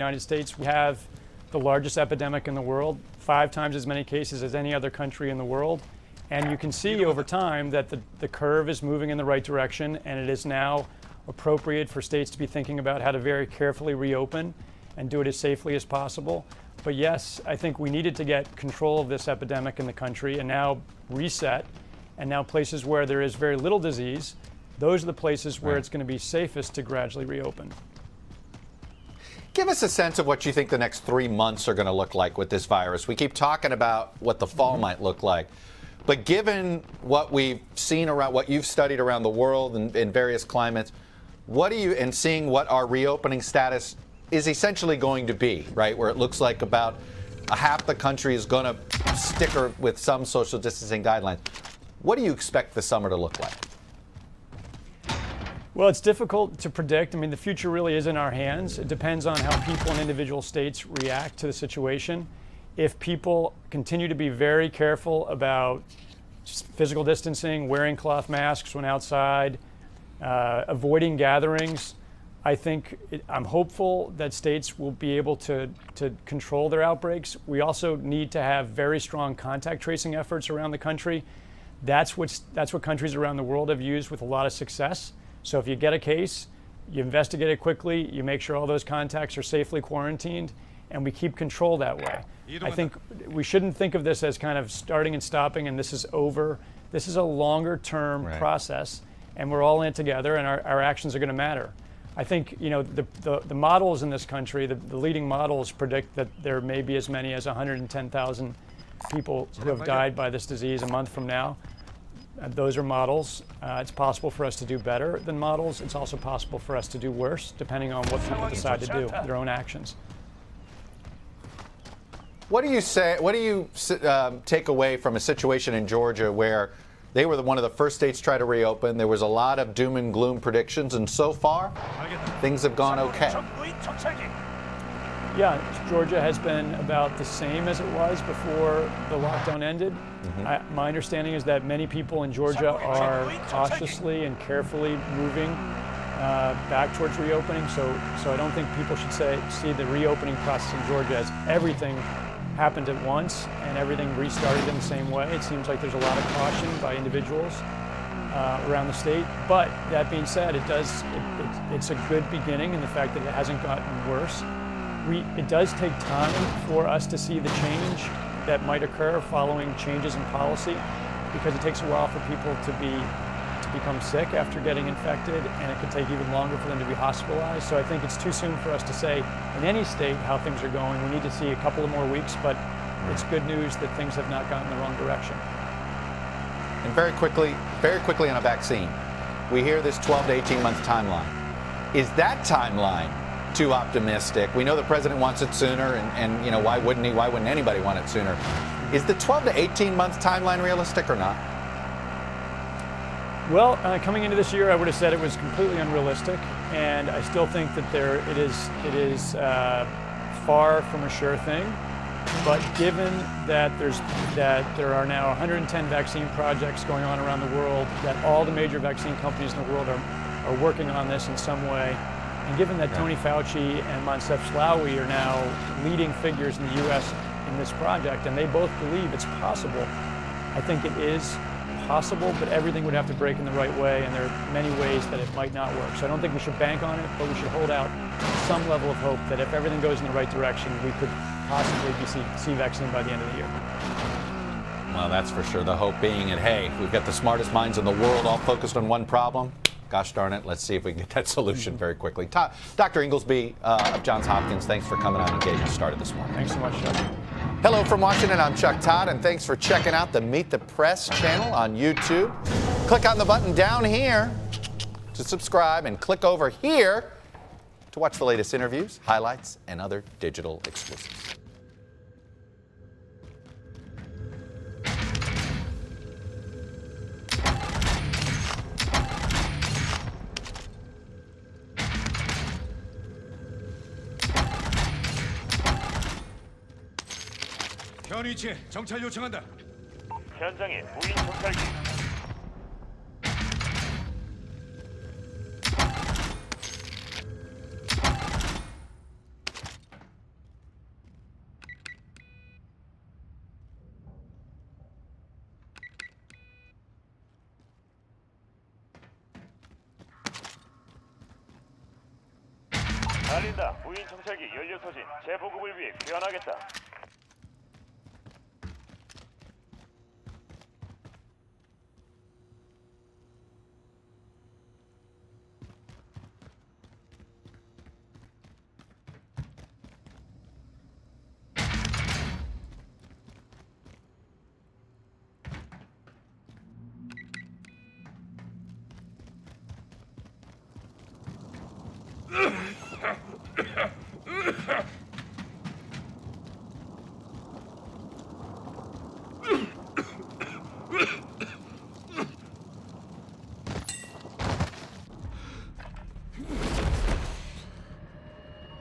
United States, we have the largest epidemic in the world, 5 times as many cases as any other country in the world. And you can see over time that the curve is moving in the right direction, and it is now appropriate for states to be thinking about how to very carefully reopen and do it as safely as possible. But yes, I think we needed to get control of this epidemic in the country and now reset. And now places where there is very little disease, those are the places where it's going to be safest to gradually reopen. Give us a sense of what you think the next 3 months are going to look like with this virus. We keep talking about what the fall might look like. But given what we've seen around, what you've studied around the world in various climates, what do you, and seeing what our reopening status is essentially going to be, right? Where it looks like about half the country is going to stick with some social distancing guidelines. What do you expect the summer to look like? Well, it's difficult to predict. I mean, the future really is in our hands. It depends on how people in individual states react to the situation. If people continue to be very careful about physical distancing, wearing cloth masks when outside, avoiding gatherings, I'm hopeful that states will be able to control their outbreaks. We also need to have very strong contact tracing efforts around the country. That's what countries around the world have used with a lot of success. So if you get a case, you investigate it quickly, you make sure all those contacts are safely quarantined, and we keep control that way. I think we shouldn't think of this as kind of starting and stopping and this is over. This is a longer term process, and we're all in it together, and our actions are going to matter. I think, you know, the models in this country, the leading models predict that there may be as many as 110,000 people who have died by this disease a month from now. Those are models. It's possible for us to do better than models. It's also possible for us to do worse, depending on what people decide to do, their own actions. What do you say? What do you take away from a situation in Georgia where they were one of the first states to try to reopen? There was a lot of doom and gloom predictions, and so far, things have gone okay. Yeah, Georgia has been about the same as it was before the lockdown ended. My understanding is that many people in Georgia are cautiously and carefully moving back towards reopening. So I don't think people should see the reopening process in Georgia as everything happened at once and everything restarted in the same way. It seems like there's a lot of caution by individuals around the state. But that being said, it's a good beginning in the fact that it hasn't gotten worse. It does take time for us to see the change that might occur following changes in policy, because it takes a while for people to become sick after getting infected, and it could take even longer for them to be hospitalized. So I think it's too soon for us to say in any state how things are going. We need to see a couple of more weeks, but it's good news that things have not gone in the wrong direction. And very quickly on a vaccine, we hear this 12 to 18 month timeline. Is that timeline too optimistic? We know the president wants it sooner, and you know, why wouldn't he? Why wouldn't anybody want it sooner? Is the 12 to 18 month timeline realistic or not? Well, coming into this year, I would have said it was completely unrealistic, and I still think that it is far from a sure thing. But given that there are now 110 vaccine projects going on around the world, that all the major vaccine companies in the world are working on this in some way, and given that Tony Fauci and Moncef Slaoui are now leading figures in the U.S. in this project, and they both believe it's possible, I think it is possible, but everything would have to break in the right way, and there are many ways that it might not work. So I don't think we should bank on it, but we should hold out some level of hope that if everything goes in the right direction, we could possibly see vaccine by the end of the year. Well, that's for sure. The hope being that, hey, we've got the smartest minds in the world all focused on one problem. Gosh darn it, let's see if we can get that solution very quickly. Dr. Inglesby of Johns Hopkins, thanks for coming on and getting us started this morning. Thanks so much, Chuck. Hello from Washington, I'm Chuck Todd, and thanks for checking out the Meet the Press channel on YouTube. Click on the button down here to subscribe, and click over here to watch the latest interviews, highlights, and other digital exclusives. 현 위치에 정찰 요청한다. 현장에 무인 정찰기. 알린다. 무인 정찰기 연료 소진 재보급을 위해 귀환하겠다.